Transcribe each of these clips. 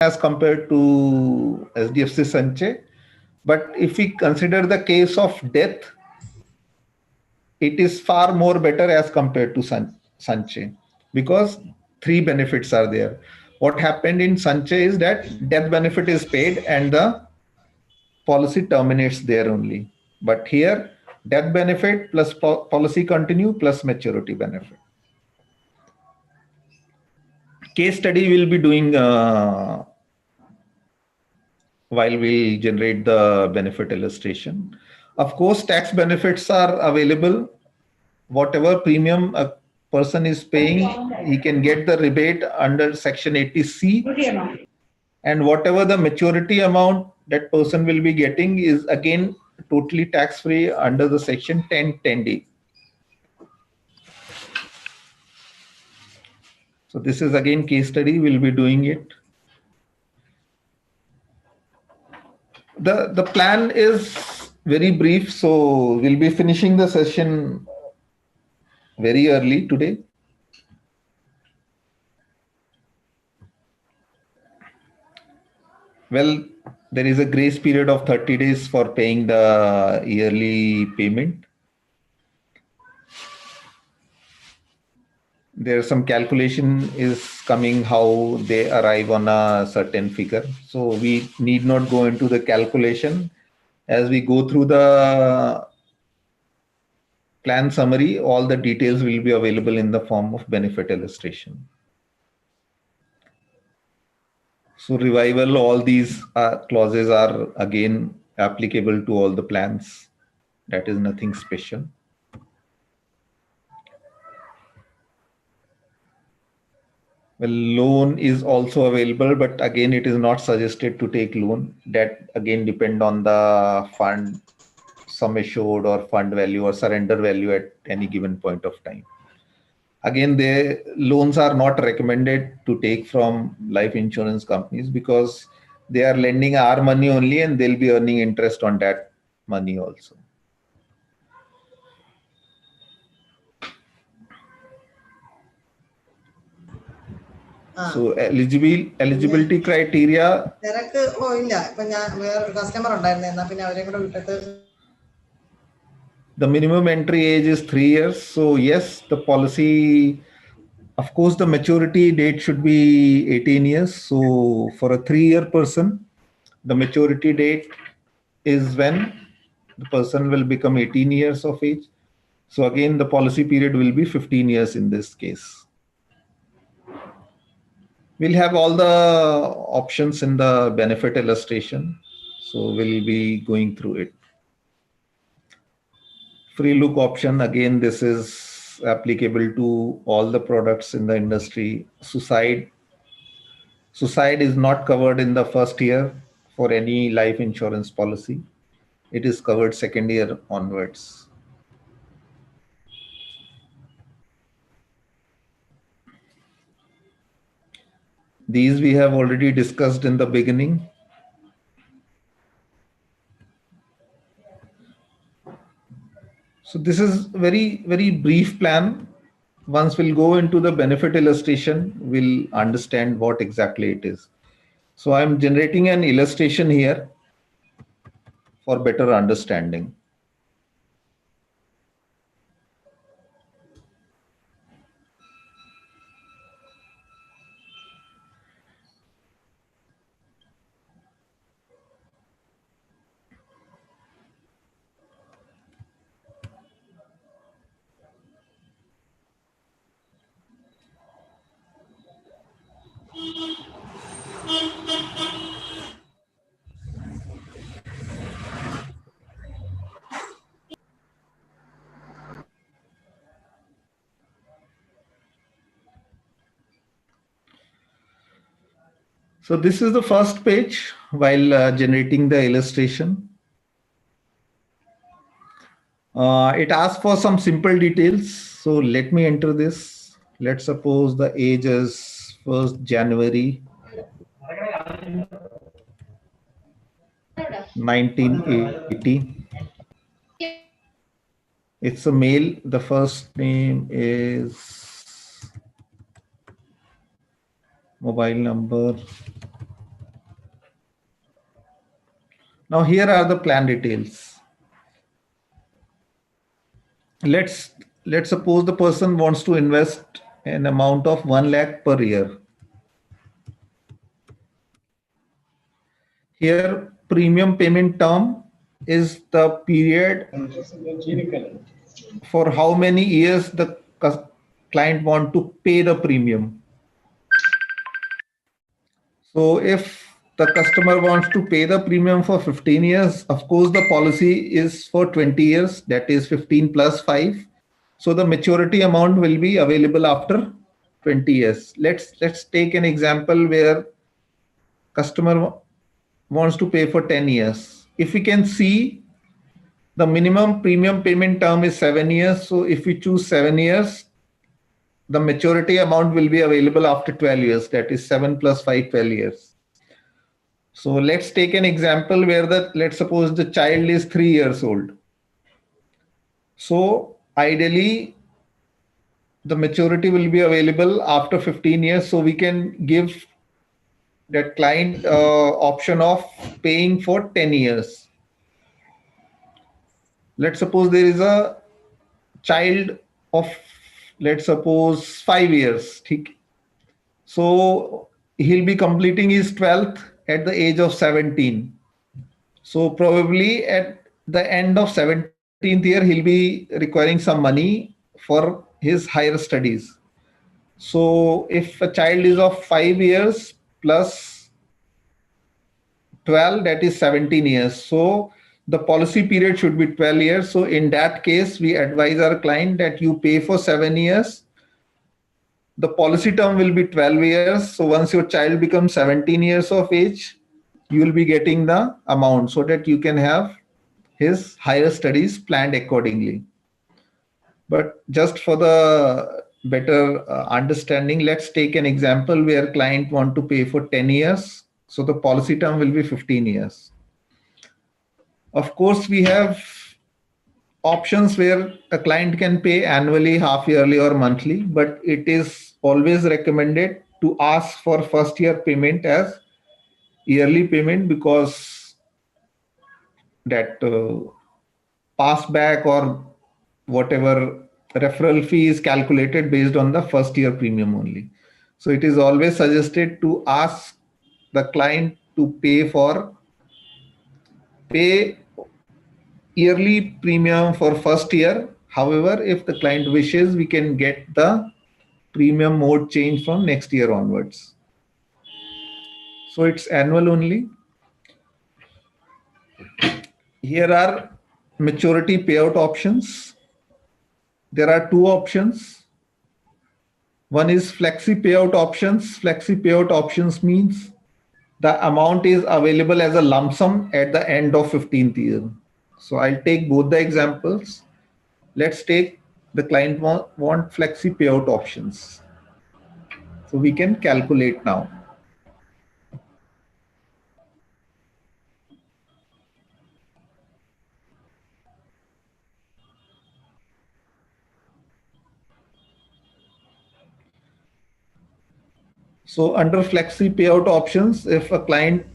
as compared to SDFC Sanchay. But if we consider the case of death, it is far more better as compared to Sanchay, because three benefits are there. What happened in Sanchay is that death benefit is paid and the policy terminates there only. But here, death benefit plus policy continue plus maturity benefit. Case study we'll be doing while we generate the benefit illustration. Of course, tax benefits are available. Whatever premium a person is paying, he can get the rebate under Section 80C. And whatever the maturity amount that person will be getting is again totally tax-free under the Section 1010D. So this is again case study, we'll be doing it. The plan is very brief, so we'll be finishing the session very early today. Well, there is a grace period of 30 days for paying the yearly payment. There's some calculation is coming how they arrive on a certain figure. So we need not go into the calculation. As we go through the plan summary, all the details will be available in the form of benefit illustration. So revival, all these clauses are again applicable to all the plans. That is nothing special. Well, loan is also available, but again, it is not suggested to take loan. That again depend on the fund sum assured or fund value or surrender value at any given point of time. Again, the loans are not recommended to take from life insurance companies because they are lending our money only and they'll be earning interest on that money also. So eligibility criteria. The minimum entry age is 3 years. So yes, the policy, of course, the maturity date should be 18 years. So for a 3-year person, the maturity date is when the person will become 18 years of age. So again, the policy period will be 15 years in this case. We'll have all the options in the benefit illustration. So we'll be going through it. Free look option, again, this is applicable to all the products in the industry. Suicide is not covered in the first year for any life insurance policy. It is covered second year onwards. These we have already discussed in the beginning. So this is very brief plan. Once we'll go into the benefit illustration, we'll understand what exactly it is. So I'm generating an illustration here for better understanding. So this is the first page while generating the illustration. It asks for some simple details. So let me enter this. Let's suppose the age is 1st January 1980. It's a male. The first name is mobile number Now here are the plan details. Let's let's suppose the person wants to invest an amount of 1 lakh per year. Here premium payment term is the period for how many years the client want to pay the premium. So if the customer wants to pay the premium for 15 years, of course the policy is for 20 years, that is 15 plus 5. So the maturity amount will be available after 20 years. Let's take an example where customer wants to pay for 10 years. If we can see, the minimum premium payment term is 7 years. So if we choose 7 years, the maturity amount will be available after 12 years. That is 7 plus 5, 12 years. So let's take an example where let's suppose the child is 3 years old. So ideally, the maturity will be available after 15 years. So we can give that client option of paying for 10 years. Let's suppose there is a child of, let's suppose, 5 years. So he'll be completing his 12th at the age of 17. So probably at the end of 17th year, he'll be requiring some money for his higher studies. So if a child is of 5 years plus 12, that is 17 years. So the policy period should be 12 years. So in that case, we advise our client that you pay for 7 years. The policy term will be 12 years. So once your child becomes 17 years of age, you will be getting the amount so that you can have his higher studies planned accordingly. But just for the better understanding, let's take an example where client want to pay for 10 years. So the policy term will be 15 years. Of course, we have options where a client can pay annually, half yearly or monthly, but it is always recommended to ask for first year payment as yearly payment, because that pass back or whatever referral fee is calculated based on the first year premium only. So it is always suggested to ask the client to pay yearly premium for first year. However, if the client wishes, we can get the premium mode change from next year onwards. So it's annual only. Here are maturity payout options. There are two options. One is flexi payout options. Flexi payout options means the amount is available as a lump sum at the end of 15th year. So I'll take both the examples. Let's take the client want flexi payout options. So we can calculate now. So under flexi payout options, if a client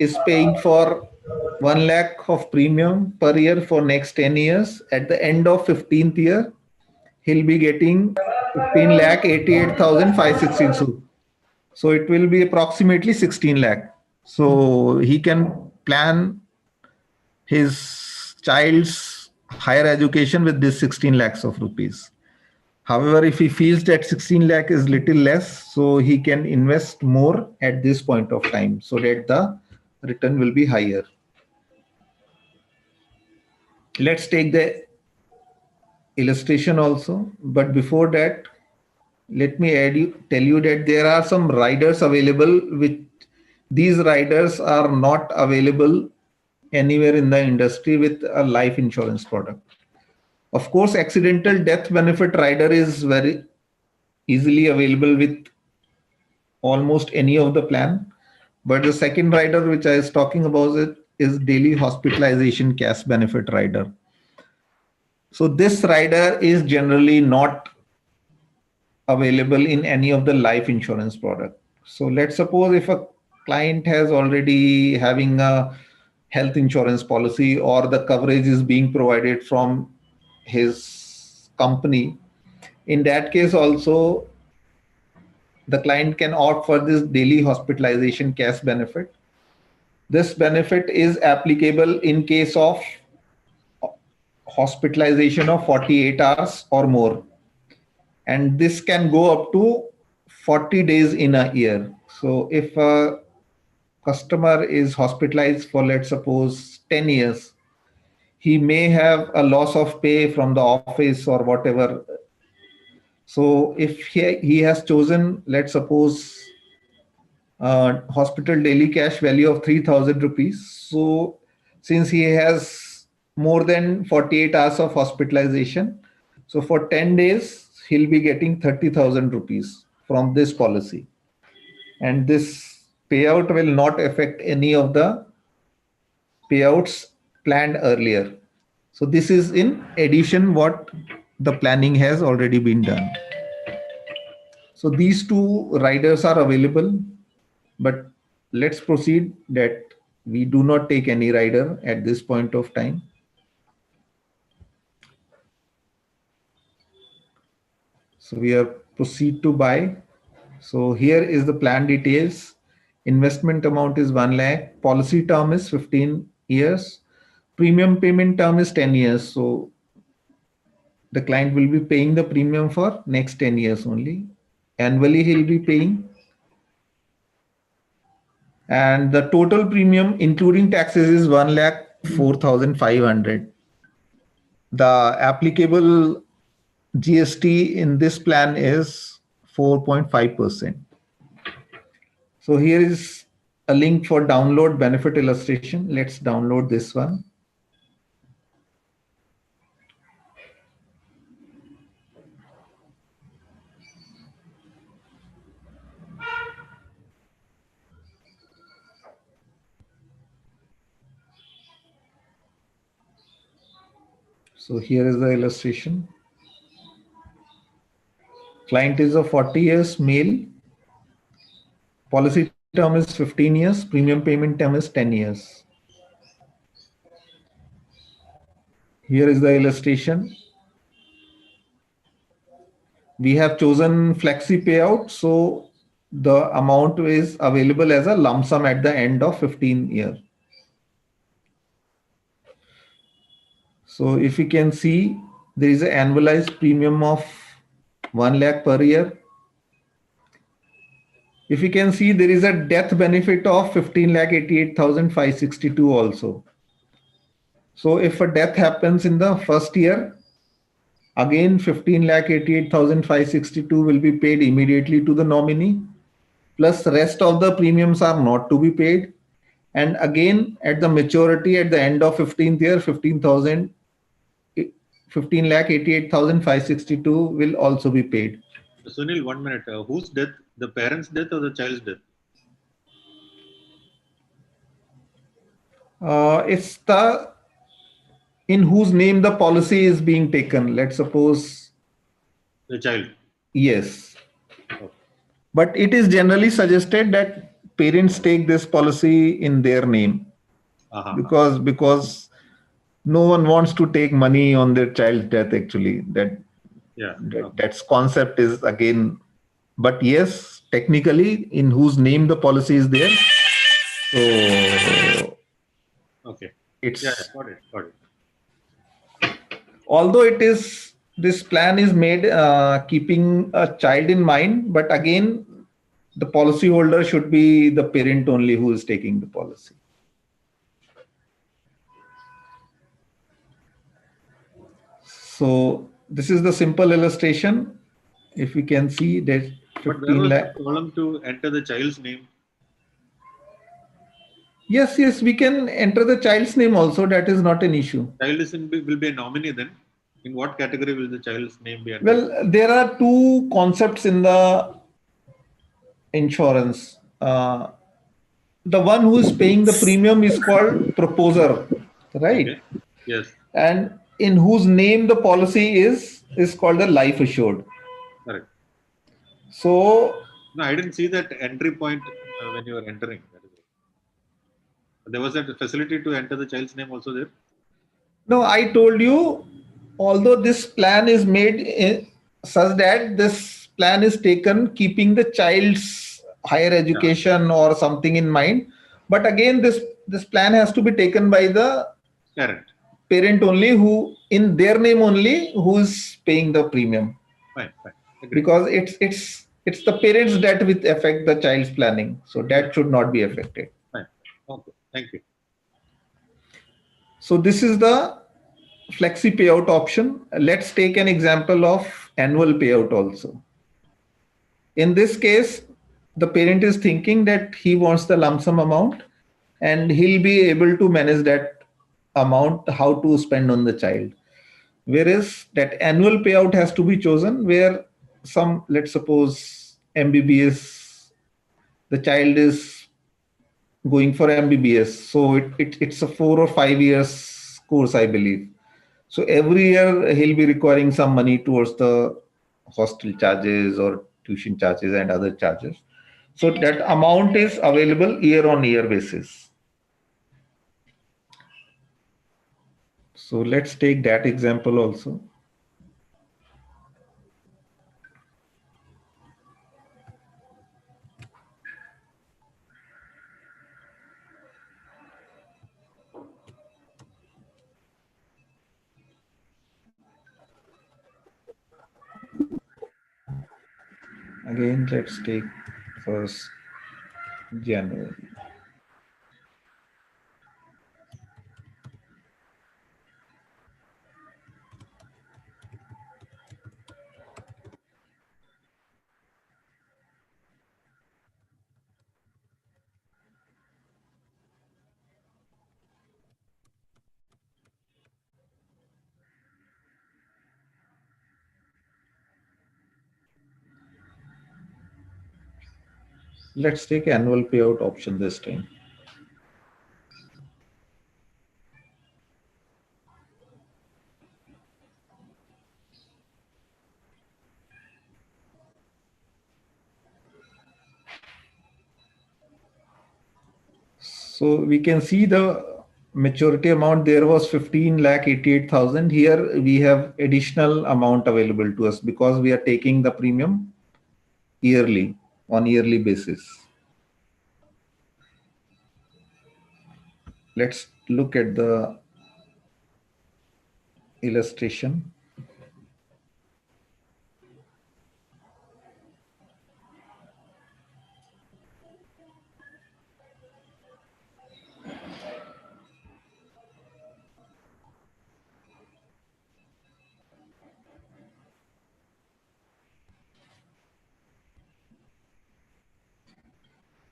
is paying for 1 lakh of premium per year for next 10 years, at the end of 15th year, he'll be getting 15 lakh 88,516. So it will be approximately 16 lakh. So he can plan his child's higher education with this 16 lakhs of rupees. However, if he feels that 16 lakh is little less, so he can invest more at this point of time so that the return will be higher. Let's take the illustration also. But before that, let me tell you that there are some riders available, which these riders are not available anywhere in the industry with a life insurance product. Of course, accidental death benefit rider is very easily available with almost any of the plan. But the second rider which I was talking about is daily hospitalization cash benefit rider. So this rider is generally not available in any of the life insurance product. So let's suppose if a client has already having a health insurance policy or the coverage is being provided from his company, in that case also the client can opt for this daily hospitalization cash benefit. This benefit is applicable in case of hospitalization of 48 hours or more, and this can go up to 40 days in a year. So if a customer is hospitalized for, let's suppose, 10 years, he may have a loss of pay from the office or whatever. So if he has chosen, let's suppose, hospital daily cash value of 3,000 rupees. So since he has more than 48 hours of hospitalization, so for 10 days, he'll be getting 30,000 rupees from this policy. And this payout will not affect any of the payouts planned earlier. So this is in addition what the planning has already been done. So these two riders are available, but let's proceed that we do not take any rider at this point of time. So we are proceed to buy. So here is the plan details. Investment amount is 1 lakh. Policy term is 15 years. Premium payment term is 10 years. So the client will be paying the premium for next 10 years only. Annually he'll be paying. And the total premium including taxes is 1,04,500. The applicable GST in this plan is 4.5%. So here is a link for download benefit illustration. Let's download this one. So here is the illustration. Client is of 40 years, male. Policy term is 15 years. Premium payment term is 10 years. Here is the illustration. We have chosen flexi payout. So the amount is available as a lump sum at the end of 15 years. So if you can see, there is an annualized premium of 1 lakh per year. If you can see, there is a death benefit of 15,88,562 also. So if a death happens in the first year, again 15,88,562 will be paid immediately to the nominee, plus rest of the premiums are not to be paid. And again, at the maturity at the end of 15th year, 15,88,562 will also be paid. Sunil, 1 minute. Whose death? The parent's death or the child's death? It's the in whose name the policy is being taken. Let's suppose The child. yes. Okay. But it is generally suggested that parents take this policy in their name because no one wants to take money on their child's death actually. That's concept is again, but yes, technically in whose name the policy is there. So okay, it's got it. Although this plan is made keeping a child in mind, but again, the policy holder should be the parent only who is taking the policy. So this is the simple illustration. If we can see that 15 lakh. Column to enter the child's name. Yes, we can enter the child's name also. That is not an issue. Child will be a nominee then. In what category will the child's name be entered? Well, there are two concepts in the insurance. The one who is paying the premium is called proposer, right? Okay. Yes. And in whose name the policy is called the life assured. Correct. So no, I didn't see that entry point when you were entering. There was a facility to enter the child's name also there. No, I told you, although this plan is made such that this plan is taken keeping the child's higher Yeah, education or something in mind, but again, this plan has to be taken by the correct. parent only, who in their name only, who is paying the premium, Fine, fine. Agree. because it's the parents that will affect the child's planning, so Yeah, that should not be affected. fine. Okay, thank you. So this is the flexi payout option. Let's take an example of annual payout also. In this case, the parent is thinking that he wants the lump sum amount, and he'll be able to manage that amount, how to spend on the child. Whereas that annual payout has to be chosen where some, let's suppose MBBS, the child is going for MBBS. So it's a 4 or 5 years course, I believe. So every year he'll be requiring some money towards the hostel charges or tuition charges and other charges. So that amount is available year on year basis. So let's take that example also. Again, let's take first January. Let's take annual payout option this time. So we can see the maturity amount there was 15,88,000. Here we have additional amount available to us because we are taking the premium yearly, on yearly basis. Let's look at the illustration.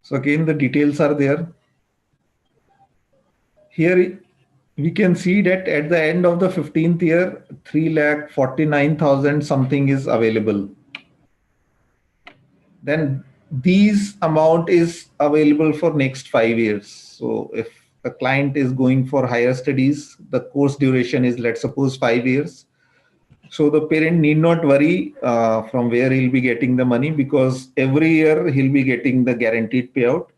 So again, the details are there. Here we can see that at the end of the 15th year, 3,49,000 something is available. Then these amount is available for next 5 years. So if a client is going for higher studies, the course duration is, let's suppose, 5 years. So the parent need not worry from where he'll be getting the money, because every year he'll be getting the guaranteed payout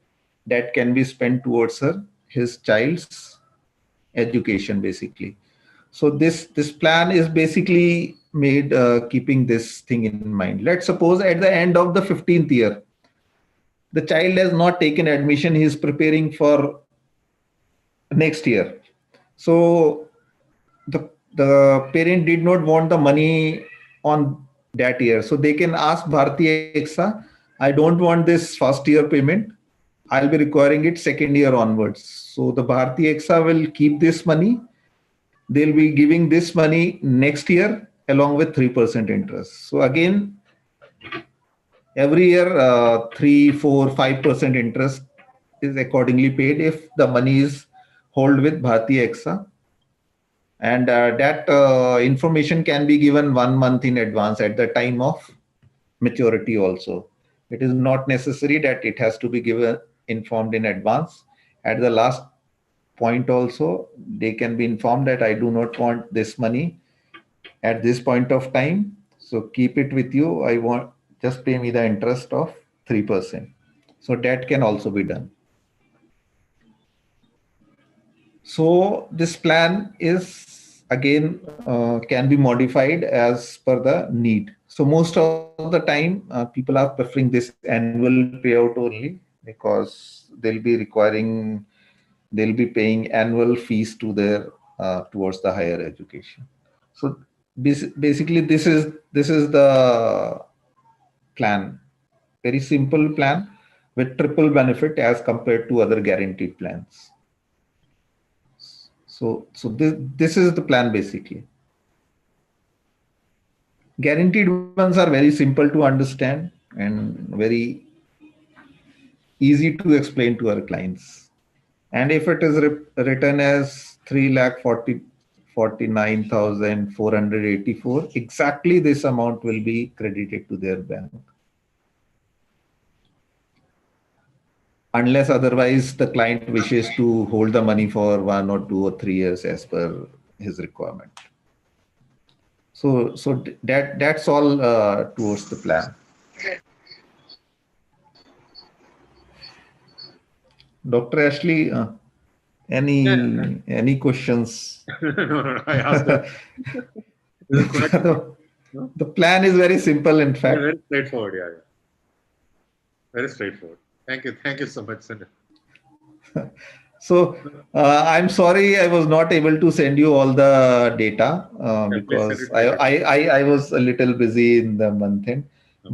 that can be spent towards his child's education basically. So this plan is basically made keeping this thing in mind. Let's suppose at the end of the 15th year, the child has not taken admission, he is preparing for next year. So the parent did not want the money on that year, so they can ask Bharti Exa, I don't want this first year payment, I'll be requiring it second year onwards. So the Bharti Exa will keep this money, they'll be giving this money next year along with 3% interest. So again, every year 3, 4, 5% interest is accordingly paid if the money is held with Bharti Exa. And that information can be given 1 month in advance at the time of maturity also. It is not necessary that it has to be given informed in advance. At the last point also, they can be informed that I do not want this money at this point of time, so keep it with you, I want, just pay me the interest of 3%. So that can also be done. So this plan is again can be modified as per the need. So most of the time people are preferring this annual payout only, because they'll be paying annual fees to their towards the higher education. So basically this is the plan, very simple plan with triple benefit as compared to other guaranteed plans. So this is the plan basically. Guaranteed ones are very simple to understand and very easy to explain to our clients. And if it is written as 3,49,484, exactly this amount will be credited to their bank. Unless otherwise the client wishes to hold the money for 1 or 2 or 3 years as per his requirement. So that's all towards the plan. Dr. Ashley, any questions? No, I asked that. The plan is very simple, in fact. Very straightforward, yeah. Very straightforward. Thank you so much, Sunil. So I'm sorry I was not able to send you all the data because I was a little busy in the month end.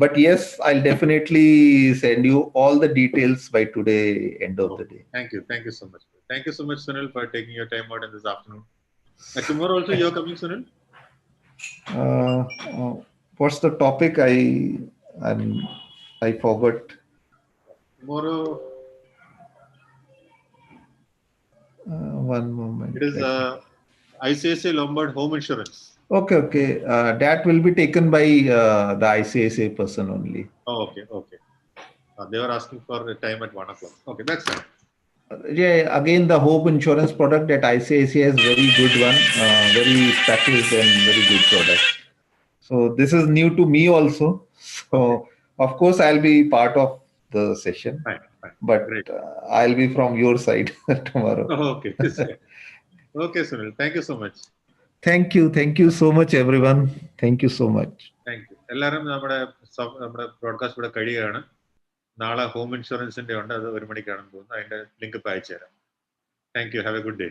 But yes, I'll definitely send you all the details by today, end of the day. Thank you so much. Thank you so much, Sunil, for taking your time out in this afternoon. Tomorrow also you're coming, Sunil? What's the topic? I forgot. Tomorrow. One moment. It is ICICI Lombard Home Insurance. Okay. That will be taken by the ICICI person only. Oh, okay. They were asking for a time at 1 o'clock. Okay, that's fine. Yeah, again, the home insurance product that ICICI has very good one, very packaged and very good product. So this is new to me also. So of course I'll be part of the session. Fine. But I'll be from your side tomorrow. Okay. Okay, Sunil. Thank you so much. Thank you so much, everyone. Thank you so much. Thank you. എല്ലാവരും നമ്മുടെ broadcast ഇവിടെ കഴിയുകയാണ്. നാളെ home ഇൻഷുറൻസിന്റെ ഉണ്ട്, അത് 1 മണിക്കാണെന്ന് തോന്നുന്നു. അതിന്റെ link ഇപ്പം അയച്ചു തരാം. Thank you. Have A good day.